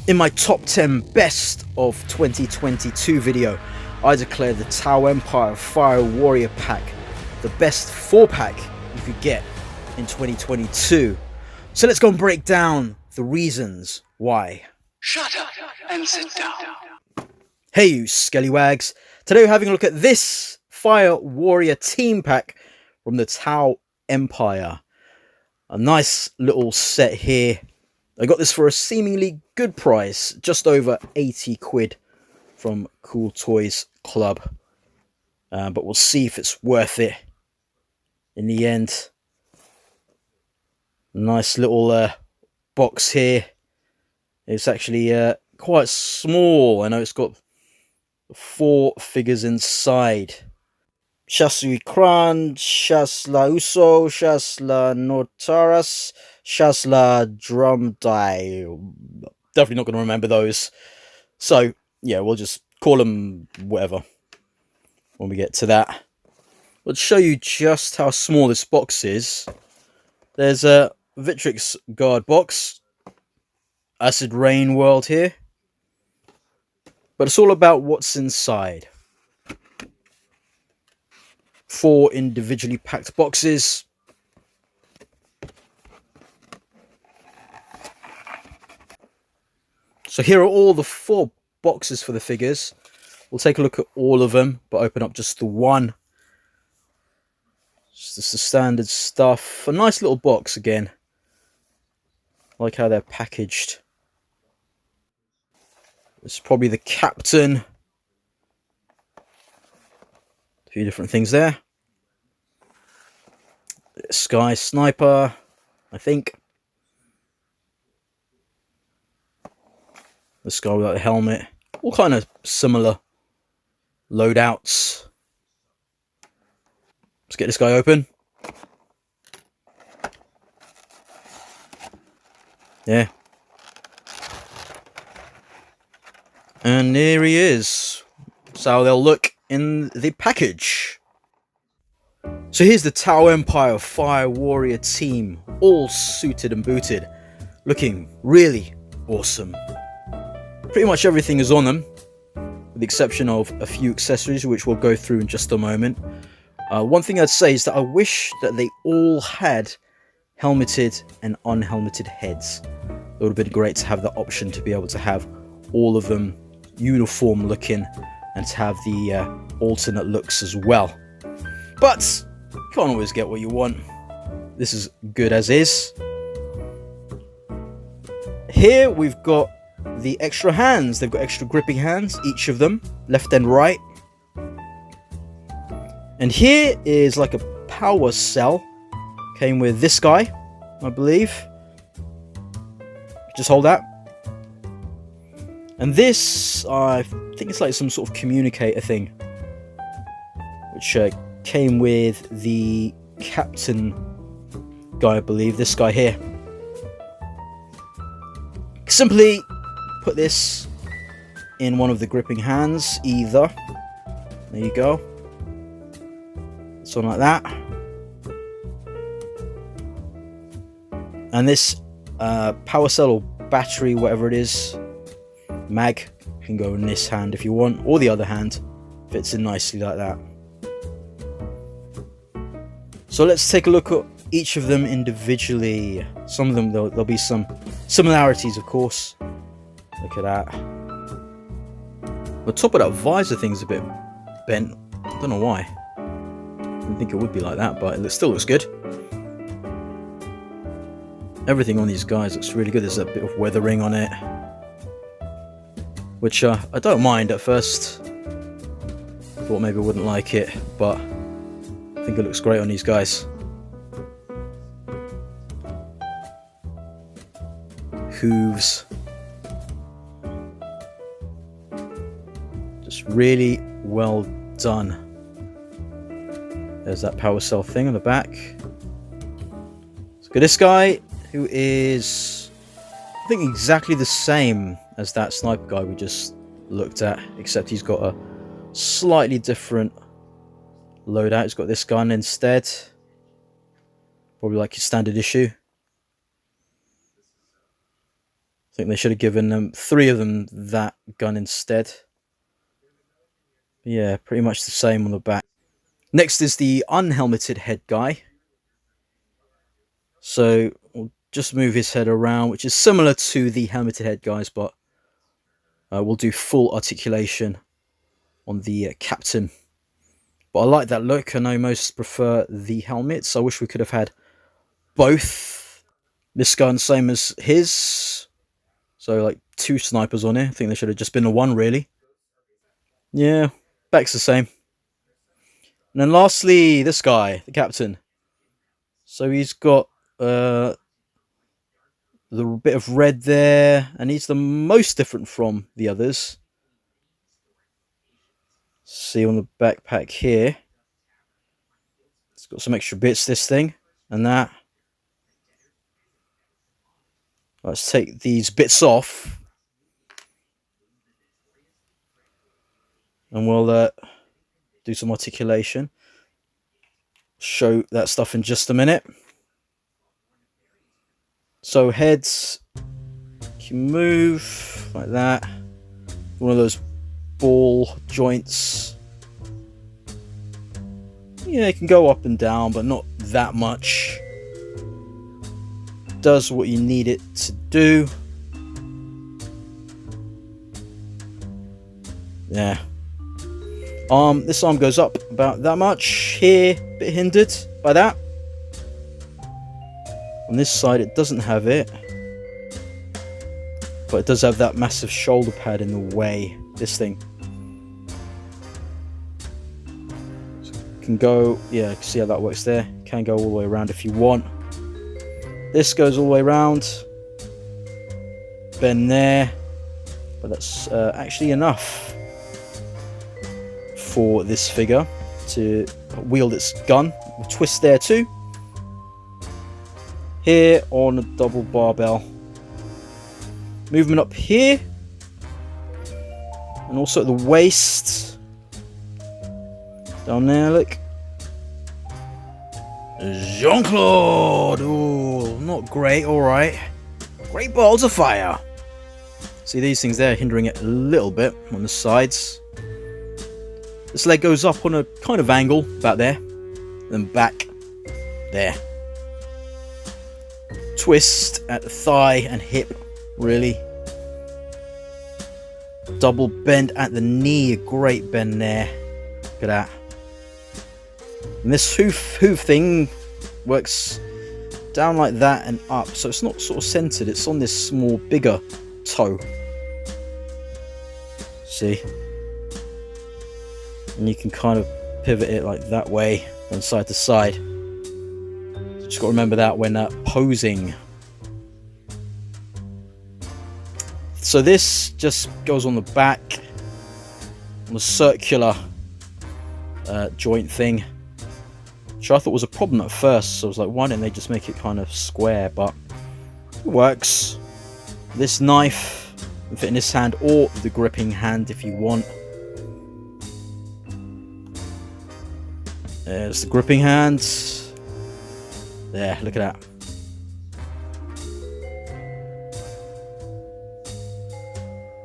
In my top 10 best of 2022 video, I declare the Tau Empire Fire Warrior pack the best 4-pack you could get in 2022. So let's go and break down the reasons why. Shut up and sit down. Hey you Skellywags, today we're having a look at this Fire Warrior team pack from the Tau Empire. A nice little set here. I got this for a seemingly good price, just over 80 quid from Cool Toys Club. But we'll see if it's worth it in the end. Nice little box here. It's actually quite small. I know it's got 4 figures inside. Shasui Kran, Shasla Uso, Shasla Notaras, Shasla Drumdai. Definitely not going to remember those. So, yeah, we'll just call them whatever when we get to that. Let's show you just how small this box is. There's a Victrix guard box. Acid Rain world here. But it's all about what's inside. 4 individually packed boxes. So here are all the 4 boxes for the figures. We'll take a look at all of them, but open up just the one. Just the standard stuff. A nice little box again. I like how they're packaged. It's probably the captain. A few different things there. Sky Sniper, I think. This guy without a helmet. All kind of similar loadouts. Let's get this guy open. Yeah. And here he is. That's how they'll look in the package. So here's the Tau Empire Fire Warrior team, all suited and booted, looking really awesome. Pretty much everything is on them, with the exception of a few accessories, which we'll go through in just a moment. One thing I'd say is that I wish that they all had helmeted and unhelmeted heads. It would have been great to have the option to be able to have all of them uniform looking and to have the alternate looks as well. But you can't always get what you want. This is good as is. Here we've got the extra hands. They've got extra gripping hands, each of them, left and right. And here is like a power cell. Came with this guy, I believe. Just hold that. And this, I think it's like some sort of communicator thing, which came with the captain guy, I believe. This guy here. Simply put this in one of the gripping hands, either. There you go. Something like that. And this power cell or battery, whatever it is, mag, can go in this hand if you want, or the other hand. Fits in nicely like that. So let's take a look at each of them individually. Some of them, there'll be some similarities, of course. Look at that. The top of that visor thing's a bit bent. I don't know why. I didn't think it would be like that, but it still looks good. Everything on these guys looks really good. There's a bit of weathering on it, which I don't mind at first. Thought maybe I wouldn't like it, but I think it looks great on these guys. Hooves. Just really well done. There's that power cell thing on the back. Let's go this guy, who is, I think, exactly the same as that sniper guy we just looked at, except he's got a slightly different loadout. He's got this gun instead. Probably like his standard issue. think they should have given them 3 of them that gun instead. Yeah, pretty much the same on the back. Next is the unhelmeted head guy. So we'll just move his head around, which is similar to the helmeted head guys, but we'll do full articulation on the captain. But I like that look. I know most prefer the helmets. I wish we could have had both. This gun, same as his. So like 2 snipers on it. I think they should have just been the one, really. Yeah, back's the same. And then lastly, this guy, the captain. So he's got the bit of red there, and he's the most different from the others. See on the backpack here, it's got some extra bits, this thing and that. Let's take these bits off, and we'll do some articulation. Show that stuff in just a minute. So heads can move like that. One of those ball joints. Yeah, it can go up and down, but not that much. Does what you need it to do. Yeah. This arm goes up about that much. Here, a bit hindered by that. On this side, it doesn't have it, but it does have that massive shoulder pad in the way. This thing can go, yeah, see how that works there. Can go all the way around if you want. This goes all the way around. Bend there, but that's actually enough for this figure to wield its gun. We'll twist there too. Here on a double barbell. Movement up here. And also at the waist. Down there, look. Jean-Claude! Ooh, not great, alright. Great balls of fire. See these things there hindering it a little bit on the sides. This leg goes up on a kind of angle, about there. Then back, there. Twist at the thigh and hip, really. Double bend at the knee, a great bend there. Look at that. And this hoof thing works down like that and up, so it's not sort of centered, it's on this small, bigger toe. See? And you can kind of pivot it like that way, from side to side. Just got to remember that when posing. So this just goes on the back, on the circular joint thing, which I thought was a problem at first. So I was like, why didn't they just make it kind of square? But it works. This knife can fit in this hand or the gripping hand if you want. There's the gripping hand. There, look at that.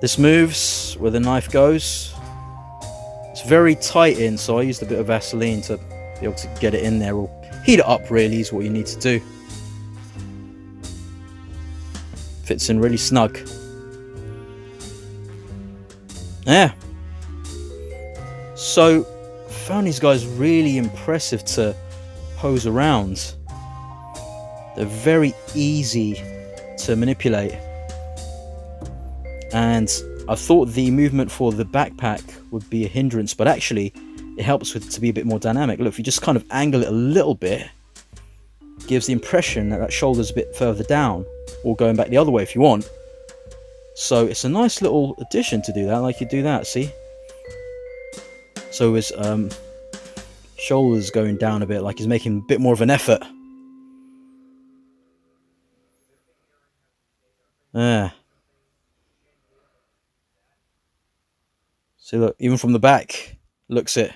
This moves where the knife goes. It's very tight in, so I used a bit of Vaseline to be able to get it in there, or heat it up really is what you need to do. Fits in really snug. Yeah. So, I found these guys really impressive to pose around. They're very easy to manipulate. And I thought the movement for the backpack would be a hindrance, but actually it helps with it to be a bit more dynamic. Look, if you just kind of angle it a little bit, it gives the impression that that shoulder's a bit further down, or going back the other way if you want. So it's a nice little addition to do that, like you do that, see? So his shoulders going down a bit, like he's making a bit more of an effort. Yeah. See, look, even from the back, looks it.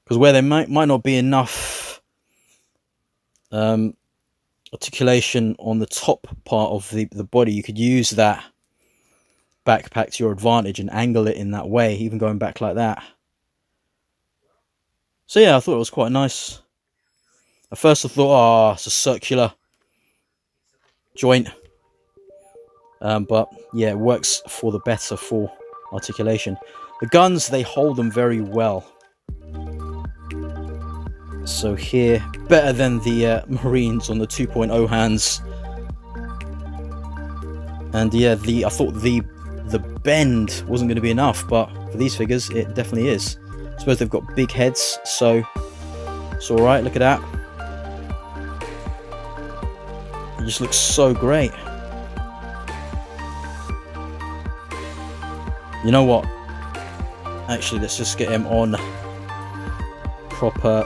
Because where there might not be enough articulation on the top part of the body. You could use that backpack to your advantage and angle it in that way, even going back like that. So yeah, I thought it was quite nice. At first I thought, oh, it's a circular joint. But yeah, it works for the better for articulation. The guns, they hold them very well. So here, better than the Marines on the 2.0 hands. And yeah, I thought the bend wasn't going to be enough, but for these figures, it definitely is. I suppose they've got big heads, so it's alright, look at that. It just looks so great. You know what? Actually, let's just get him on proper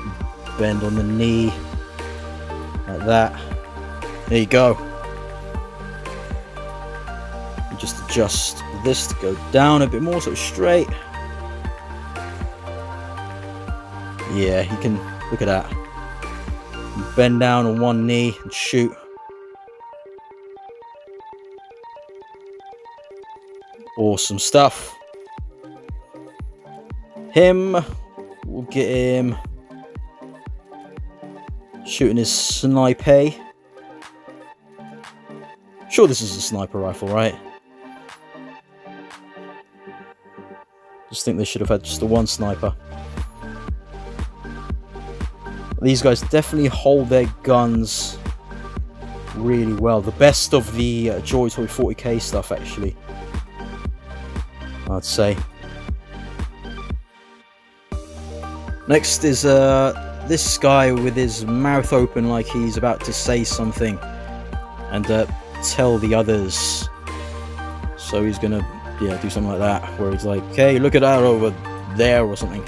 bend on the knee. Like that. There you go. And just adjust this to go down a bit more so it's straight. Yeah, you can look at that. Bend down on one knee and shoot. Awesome stuff. Him, we'll get him shooting his sniper. Sure, this is a sniper rifle, right? Just think they should have had just the one sniper. These guys definitely hold their guns really well. The best of the Joytoy 40k stuff, actually, I'd say. Next is this guy with his mouth open like he's about to say something and tell the others. So he's gonna do something like that, where he's like, "Hey, look at that over there," or something.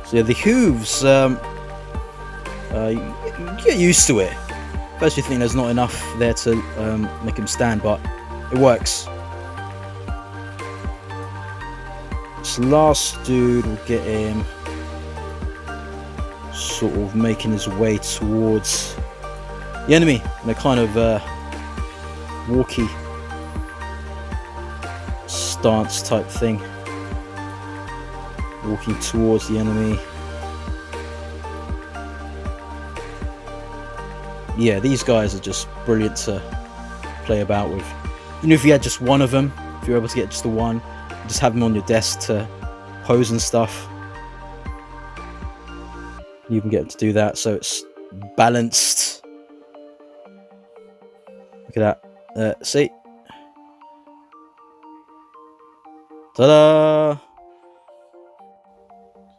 So yeah, the hooves, you get used to it. First you think there's not enough there to make him stand, but it works. This last dude, will get him sort of making his way towards the enemy in a kind of walkie stance type thing. Walking towards the enemy. Yeah, these guys are just brilliant to play about with. Even if you had just one of them, if you're able to get just the one, just have them on your desk to pose and stuff. You can get them to do that, so it's balanced. Look at that. See? Ta-da!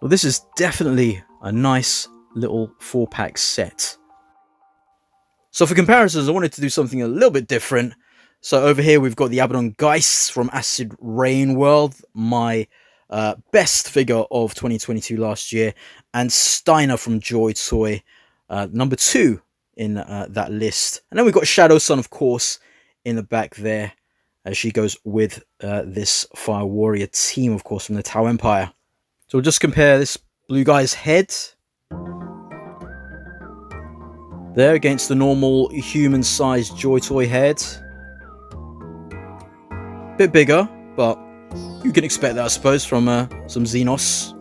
Well, this is definitely a nice little 4-pack set. So for comparisons, I wanted to do something a little bit different. So over here, we've got the Abaddon Geist from Acid Rain World, my best figure of 2022 last year, and Steiner from Joytoy, number 2 in that list. And then we've got Shadow Sun, of course, in the back there, as she goes with this Fire Warrior team, of course, from the Tau Empire. So we'll just compare this blue guy's head there against the normal human-sized Joytoy head. Bit bigger, but you can expect that, I suppose, from some Xenos.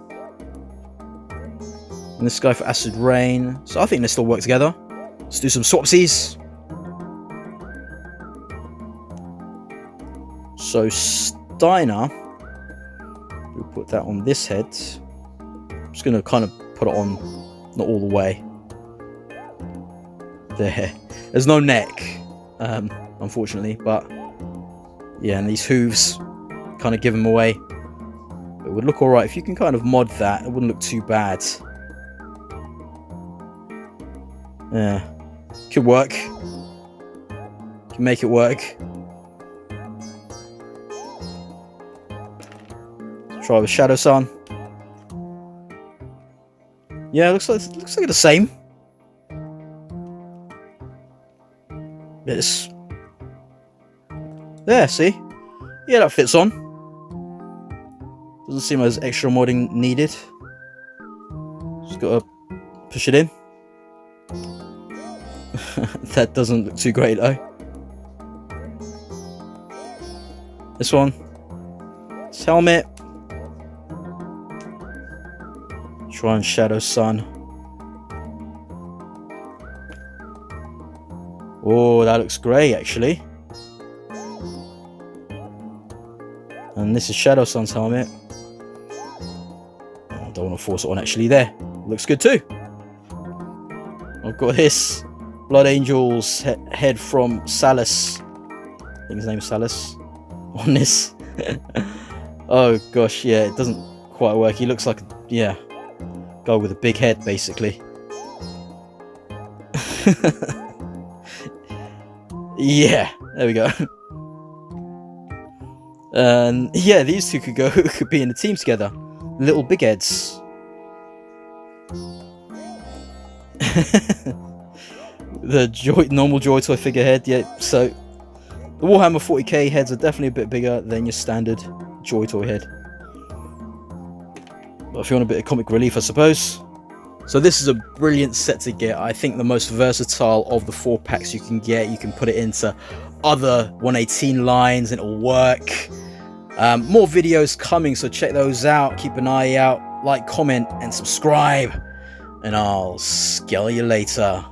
And this guy for Acid Rain. So I think they still work together. Let's do some swapsies. So Steiner, we'll put that on this head. I'm just going to kind of put it on, not all the way. There. There's no neck, unfortunately, but yeah, and these hooves kind of give them away. But it would look alright if you can kind of mod that. It wouldn't look too bad. Yeah, could work. Can make it work. Let's try with Shadow Sun. Yeah, looks like the same. It's there, see? Yeah, that fits on. Doesn't seem as extra modding needed. Just gotta Push it in. That doesn't look too great though. This one. This helmet. Try and Shadow Sun. Oh, that looks great actually. And this is Shadow Sun's helmet. Oh, I don't want to force it on actually there. Looks good too. I've got this Blood Angel's head from Salus. I think his name is Salus. On this. Oh gosh, yeah, it doesn't quite work. He looks like, yeah, guy with a big head basically. Yeah, there we go. And yeah, these two could be in a team together. Little big heads. The normal Joytoy figurehead, yeah. So the Warhammer 40k heads are definitely a bit bigger than your standard Joytoy head. But if you want a bit of comic relief, I suppose. So this is a brilliant set to get. I think the most versatile of the 4 packs you can get. You can put it into other 118 lines and it'll work. More videos coming, so check those out. Keep an eye out. Like, comment, and subscribe. And I'll skelly you later.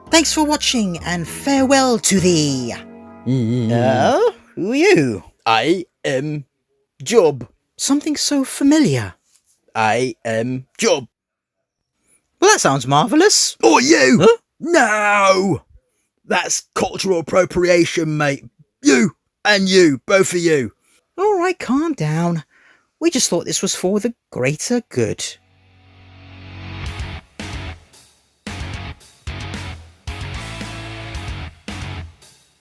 Thanks for watching, and farewell to thee. Oh, who are you? I am Job. Something so familiar. I am Job. Well, that sounds marvellous. Or you? Huh? No! That's cultural appropriation, mate. You and you, both of you. All right, calm down. We just thought this was for the greater good.